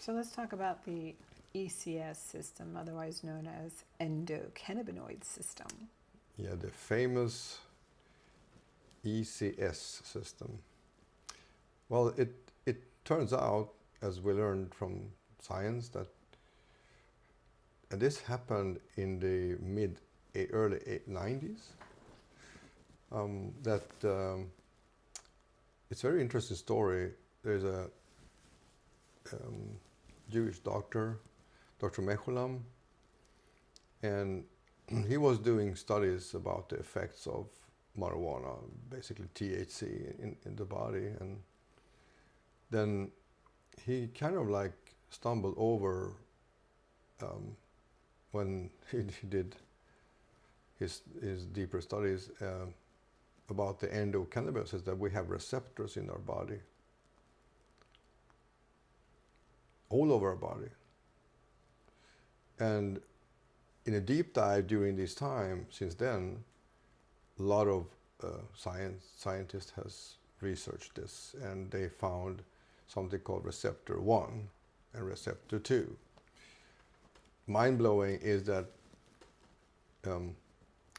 So let's talk about the ECS system, otherwise known as Endocannabinoid System. Yeah, the famous ECS system. Well, it turns out, as we learned from science, that this happened in the early 90s. It's a very interesting story. There's a Jewish doctor, Dr. Mechulam, and he was doing studies about the effects of marijuana, basically THC in the body, and then he kind of like stumbled over when he did his deeper studies about the endocannabinoid system, that we have receptors in our body, all over our body. And in a deep dive during this time, since then, a lot of scientists has researched this, and they found something called receptor 1 and receptor 2. Mind-blowing is that,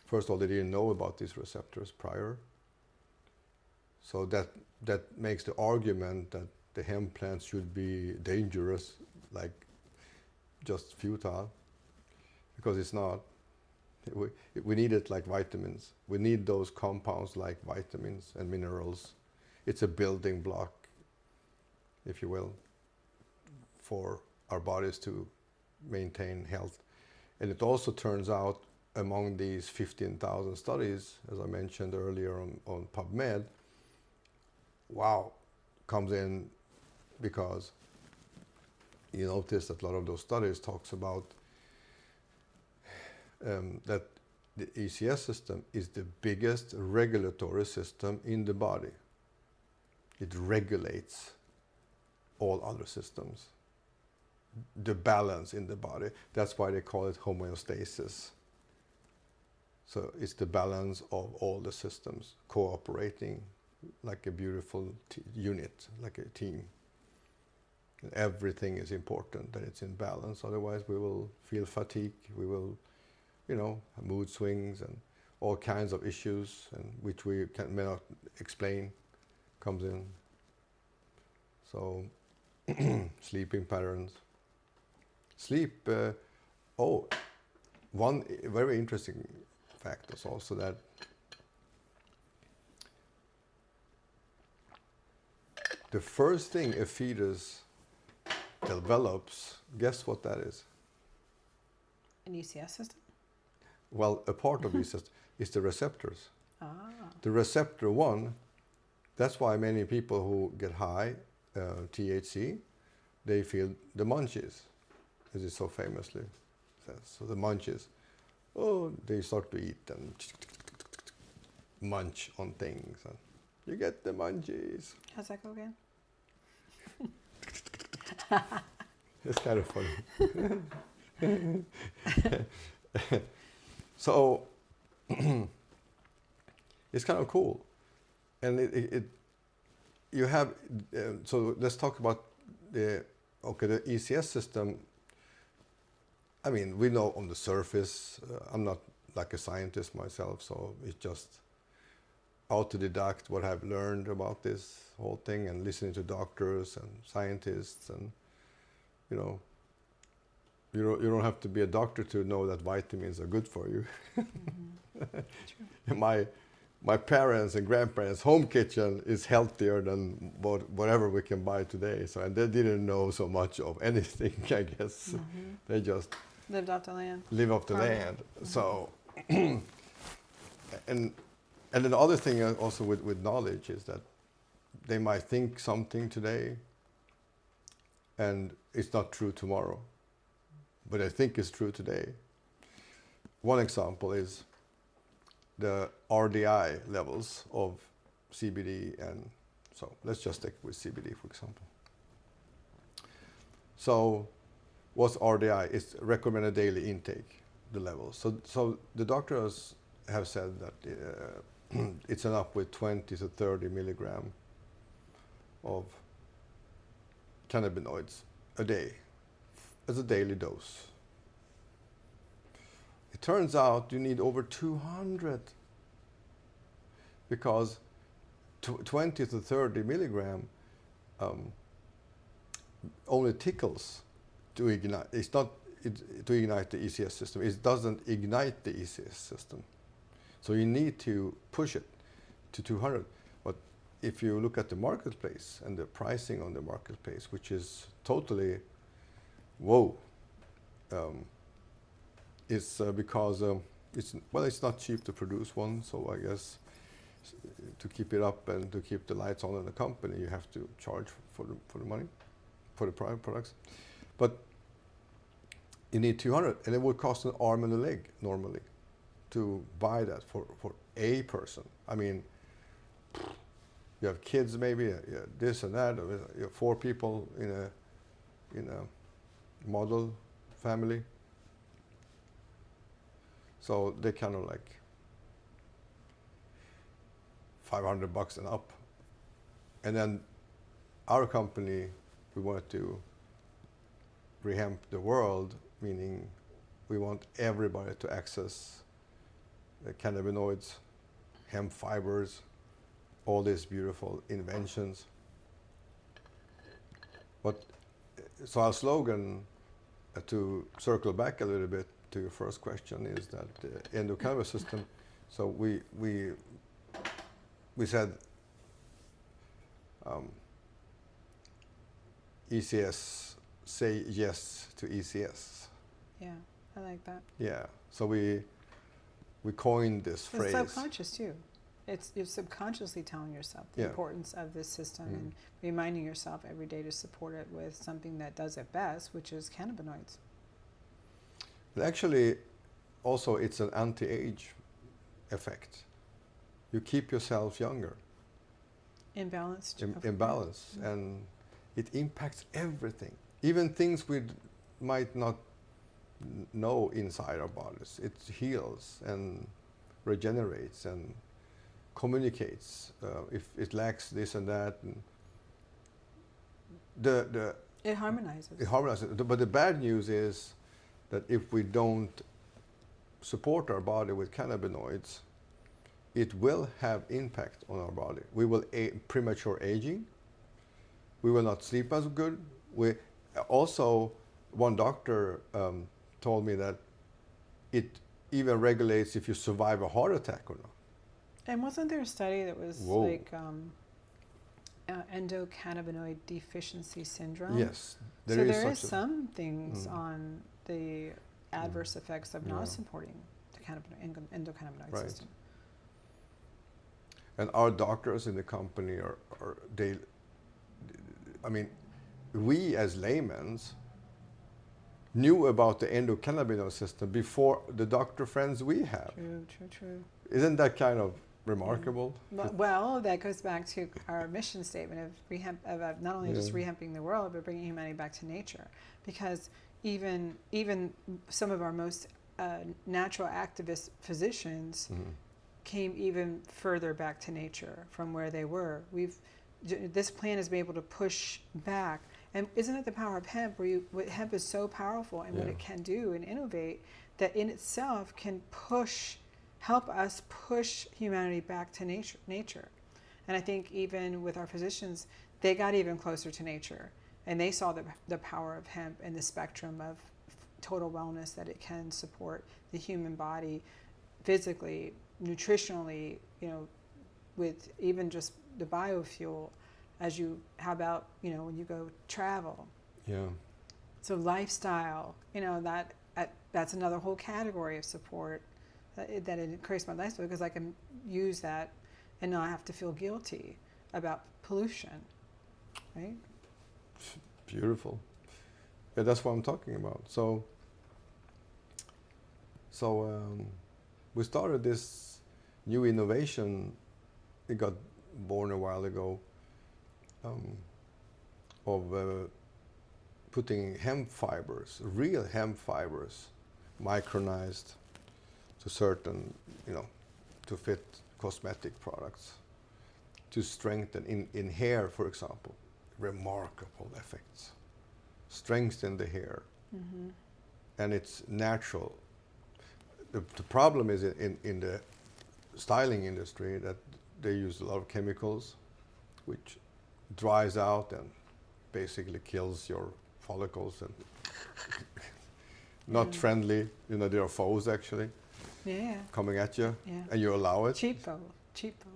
first of all, they didn't know about these receptors prior. So that makes the argument that the hemp plants should be dangerous, like just futile, because it's not. We need it like vitamins. We need those compounds like vitamins and minerals. It's a building block, if you will, for our bodies to maintain health. And it also turns out, among these 15,000 studies, as I mentioned earlier on PubMed, wow, comes in because you notice that a lot of those studies talks about that the ECS system is the biggest regulatory system in the body. It regulates all other systems, the balance in the body. That's why they call it homeostasis. So it's the balance of all the systems cooperating like a beautiful unit, like a team. Everything is important, that it's in balance. Otherwise we will feel fatigue, we will, mood swings and all kinds of issues, and which we may not explain, comes in. So sleeping patterns. Sleep, one very interesting fact is also that the first thing a fetus develops, guess what that is? An ECS system? Well, a part of this is the receptors. Ah. The receptor 1, that's why many people who get high THC, they feel the munchies, as it so famously says. So the munchies, they start to eat and munch on things. And you get the munchies. How's that go again? It's kind of funny. So it's kind of cool, and you have. So let's talk about the ECS system. I mean, we know on the surface. I'm not like a scientist myself, so it's just autodidact what I've learned about this whole thing, and listening to doctors and scientists, and you don't have to be a doctor to know that vitamins are good for you. Mm-hmm. My parents and grandparents' home kitchen is healthier than whatever we can buy today. So, and they didn't know so much of anything, I guess. Mm-hmm. They just lived off the land. Live off the land. Mm-hmm. So, and then the other thing also with knowledge is that they might think something today, and it's not true tomorrow. But I think it's true today. One example is the RDI levels of CBD, and so let's just stick with CBD, for example. So what's RDI? It's recommended daily intake, the levels. So the doctors have said that it's enough with 20 to 30 milligram of cannabinoids a day as a daily dose. It turns out you need over 200 because 20 to 30 milligram only tickles to ignite. It's not to ignite the ECS system. It doesn't ignite the ECS system. So you need to push it to 200. But if you look at the marketplace and the pricing on the marketplace, which is totally, whoa, it's because it's not cheap to produce one. So I guess to keep it up and to keep the lights on in the company, you have to charge for the money, for the products. But you need 200, and it would cost an arm and a leg normally to buy that for a person. I mean, you have kids maybe, this and that. You have 4 people in a model family. So they kind of like $500 and up. And then our company, we wanted to Rehemp the World, meaning we want everybody to access the cannabinoids, hemp fibers, all these beautiful inventions. But so our slogan, to circle back a little bit to your first question, is that the endocannabinoid system. So we said ECS, say yes to ECS. Yeah, I like that. Yeah, so we coined this phrase. It's subconscious too. You're subconsciously telling yourself the importance of this system and reminding yourself every day to support it with something that does it best, which is cannabinoids. But actually, also it's an anti-age effect. You keep yourself younger. In balance. In balance, and it impacts everything, even things we might not know inside our bodies. It heals and regenerates and communicates if it lacks this and that. And it harmonizes. It harmonizes. But the bad news is that if we don't support our body with cannabinoids, it will have impact on our body. We will premature aging. We will not sleep as good. We also, one doctor told me that it even regulates if you survive a heart attack or not. And wasn't there a study that was like endocannabinoid deficiency syndrome? Yes, there is some things on the adverse effects of not supporting the endocannabinoid system. And our doctors in the company we as laymen knew about the endocannabinoid system before the doctor friends we have. True. Isn't that kind of remarkable? Well, that goes back to our mission statement of not only just rehemping the world, but bringing humanity back to nature. Because even some of our most natural activist physicians came even further back to nature from where they were. This plant has been able to push back. And isn't it the power of hemp, what hemp is so powerful and what it can do and innovate, that in itself can help us push humanity back to nature. And I think even with our physicians, they got even closer to nature. And they saw the power of hemp and the spectrum of total wellness that it can support the human body physically, nutritionally, with even just the biofuel. How about, when you go travel? Yeah. So lifestyle, that's another whole category of support that increased my lifestyle, because I can use that and not have to feel guilty about pollution, right? Beautiful. Yeah, that's what I'm talking about. So we started this new innovation. It got born a while ago, of putting hemp fibers, real hemp fibers, micronized to certain, to fit cosmetic products, to strengthen in hair, for example. Remarkable effects. strengthen the hair, Mm-hmm. and it's natural. The problem is in the styling industry that they use a lot of chemicals, which dries out and basically kills your follicles and not friendly. You know, they are foes actually Yeah. coming at you, Yeah. and you allow it. Cheapo.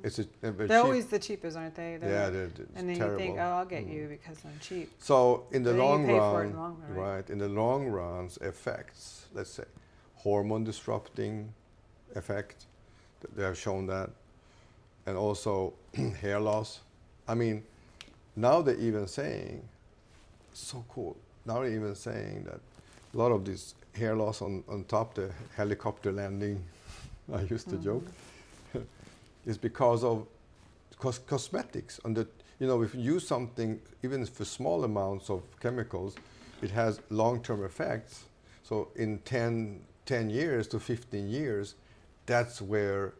It's they're They're cheap. always the cheapest, aren't they? Yeah, Like, it's and then terrible. you think, oh, I'll get you because I'm cheap. So in the But then you long pay for it run, in the long run, right? in the long run's effects, let's say, hormone disrupting effect, they have shown that, and also hair loss. I mean, now they're even saying, so cool. Now they're even saying that a lot of this hair loss on top the helicopter landing, I used to joke, is because of cosmetics. You know, if you use something, even for small amounts of chemicals, it has long-term effects. So in 10 years to 15 years, that's where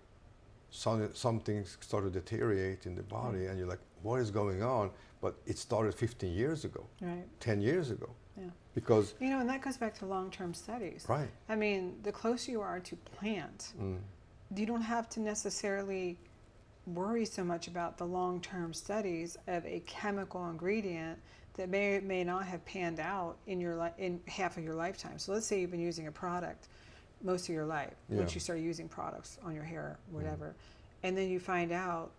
something started to deteriorate in the body, and you're like, what is going on? But it started 15 years ago, Right. 10 years ago. Yeah. Because, You know, and that goes back to long-term studies. right. I mean, the closer you are to plant, you don't have to necessarily worry so much about the long-term studies of a chemical ingredient that may or may not have panned out in half of your lifetime. So let's say you've been using a product most of your life, once you start using products on your hair, whatever, and then you find out,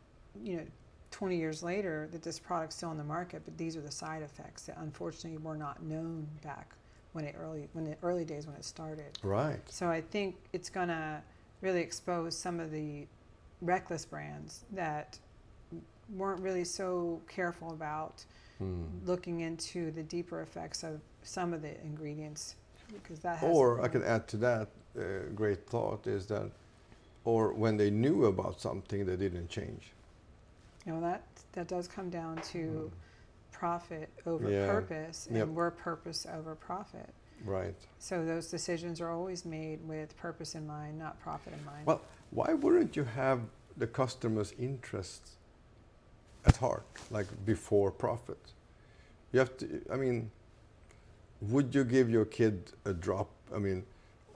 20 years later that this product's still on the market, but these are the side effects that unfortunately were not known back when the early days when it started. Right. So I think it's gonna really expose some of the reckless brands that weren't really so careful about looking into the deeper effects of some of the ingredients, because that has. Or I can add to that, great thought is that, or when they knew about something, they didn't change. That does come down to profit over Yeah. purpose, and Yep. we're purpose over profit. Right. So those decisions are always made with purpose in mind, not profit in mind. Well, why wouldn't you have the customer's interests at heart, like before profit? You have to, I mean, would you give your kid a drop,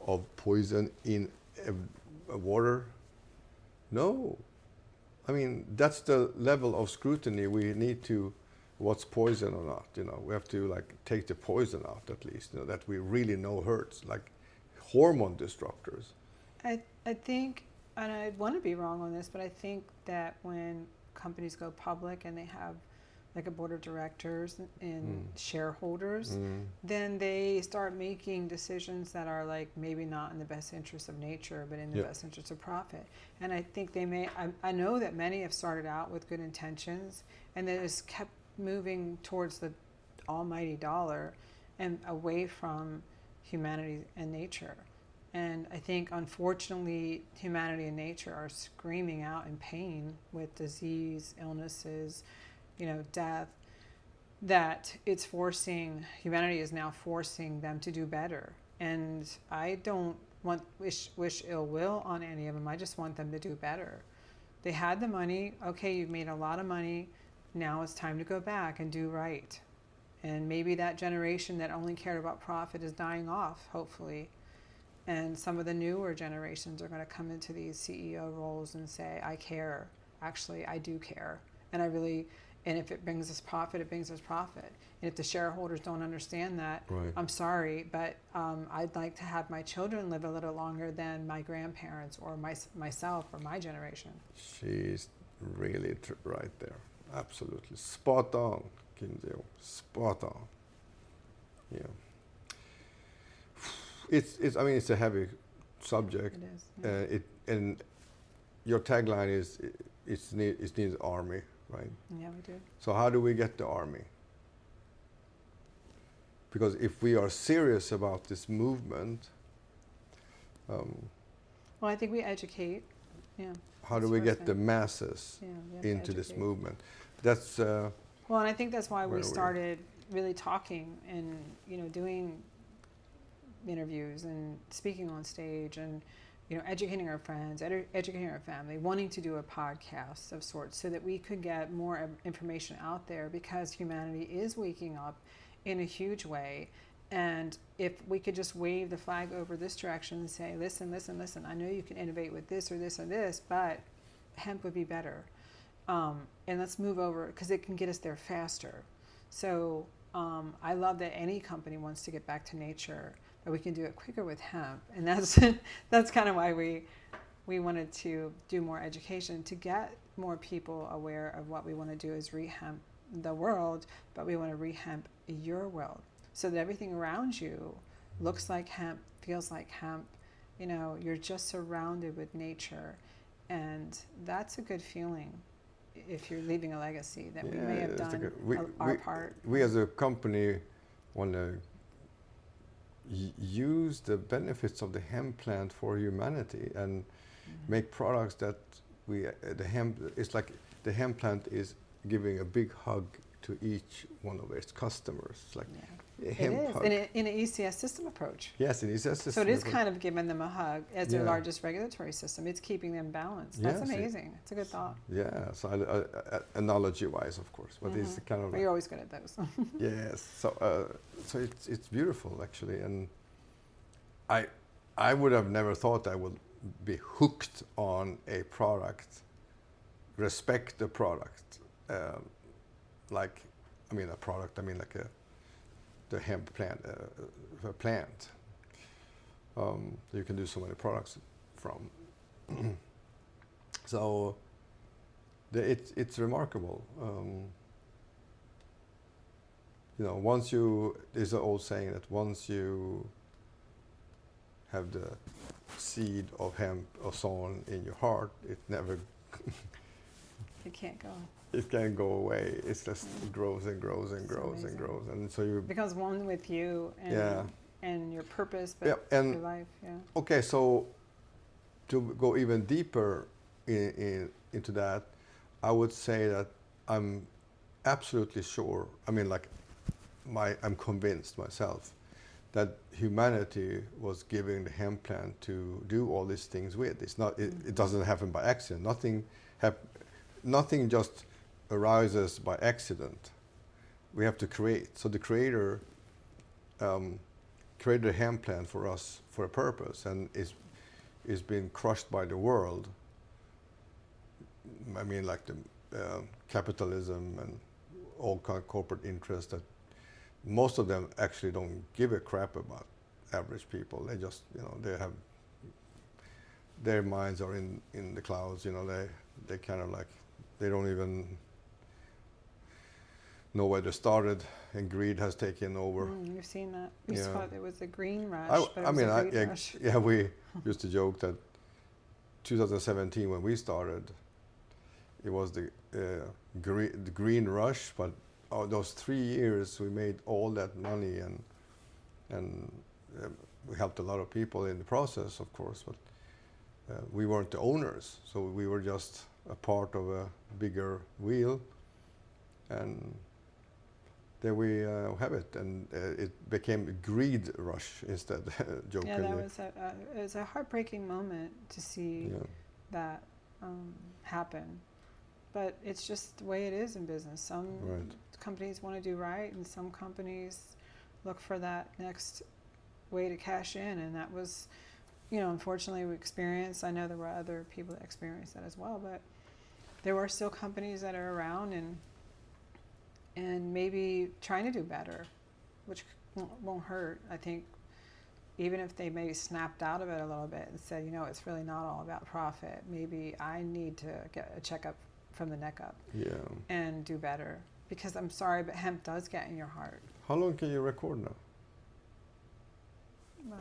of poison in a water? No. I mean, that's the level of scrutiny we need to, what's poison or not, we have to take the poison out at least, that we really know hurts, like hormone disruptors. I think, and I want to be wrong on this, but I think that when companies go public and they have like a board of directors and shareholders, then they start making decisions that are like maybe not in the best interest of nature, but in the best interest of profit. And I think they may, I know that many have started out with good intentions and they just kept moving towards the almighty dollar and away from humanity and nature. And I think, unfortunately, humanity and nature are screaming out in pain with disease, illnesses, death, that it's forcing, humanity is now forcing them to do better. And I don't wish ill will on any of them. I just want them to do better. They had the money. Okay, you've made a lot of money. Now it's time to go back and do right. And maybe that generation that only cared about profit is dying off, hopefully. And some of the newer generations are going to come into these CEO roles and say, I care. Actually, I do care. And if it brings us profit, it brings us profit. And if the shareholders don't understand that, Right. I'm sorry, but I'd like to have my children live a little longer than my grandparents or myself or my generation. She's really right there. Absolutely. Spot on, Kinzio. Spot on. Yeah. It's a heavy subject. It is. And your tagline is, it needs army, right? Yeah, we do. So how do we get the army? Because if we are serious about this movement, Well, I think we educate. Yeah. how do That's we the get first the thing. masses Yeah, we have to into this educate. movement? That's Well, and I think that's why Where we are we? started really talking and doing interviews and speaking on stage and educating our friends, educating our family, wanting to do a podcast of sorts so that we could get more information out there, because humanity is waking up in a huge way. And if we could just wave the flag over this direction and say, listen, I know you can innovate with this or this or this, but hemp would be better. And let's move over, because it can get us there faster. So I love that any company wants to get back to nature, but we can do it quicker with hemp. And that's kind of why we wanted to do more education, to get more people aware of what we want to do is rehemp the world, but we want to rehemp your world, so that everything around you looks like hemp, feels like hemp. You know, you're just surrounded with nature, and that's a good feeling if you're leaving a legacy that we may have done our part. We as a company want to use the benefits of the hemp plant for humanity and make products that the hemp, it's like the hemp plant is giving a big hug to each one of its customers. It's like a hemp hug. In an ECS system approach. Yes, an ECS system. So it is kind of giving them a hug as their largest regulatory system. It's keeping them balanced. That's amazing. It's a good thought. Yeah, so analogy-wise, of course, but it's kind of. You're always good at those. Yes, so it's beautiful actually, and I would have never thought I would be hooked on a product, respect the product, like the hemp plant, a plant. You can do so many products from. So it's remarkable. You know, there's an old saying that once you have the seed of hemp or sown in your heart, it never. It can't go. It can't go away. It's just grows and grows and grows and grows, and so you becomes one with you and your purpose, but and your life. Yeah. Okay, so to go even deeper into that, I would say that I'm absolutely sure. I mean, like, I'm convinced myself that humanity was giving the hemp plant to do all these things with. It's not. It doesn't happen by accident. Nothing just arises by accident. We have to create. So the creator created a hemp plant for us for a purpose, and is being crushed by the world. I mean, like the capitalism and all kind of corporate interests that most of them actually don't give a crap about average people. They just, they have, their minds are in the clouds. They kind of like, they don't even know where they started, and greed has taken over. You've seen that. We thought it was a green rush, but it was a greed rush. Yeah, we used to joke that 2017 when we started, it was the green rush, but those 3 years we made all that money, and we helped a lot of people in the process, of course, but we weren't the owners, so we were just a part of a bigger wheel, and there we have it, and it became a greed rush instead, jokingly. Yeah, it was a heartbreaking moment to see that happen, but it's just the way it is in business. Some companies want to do right, and some companies look for that next way to cash in, and that was, unfortunately we experienced. I know there were other people that experienced that as well, but there were still companies that are around and maybe trying to do better, which won't hurt. I think even if they maybe snapped out of it a little bit and said, it's really not all about profit. Maybe I need to get a checkup from the neck up and do better, because I'm sorry, but hemp does get in your heart. How long can you record now? Well,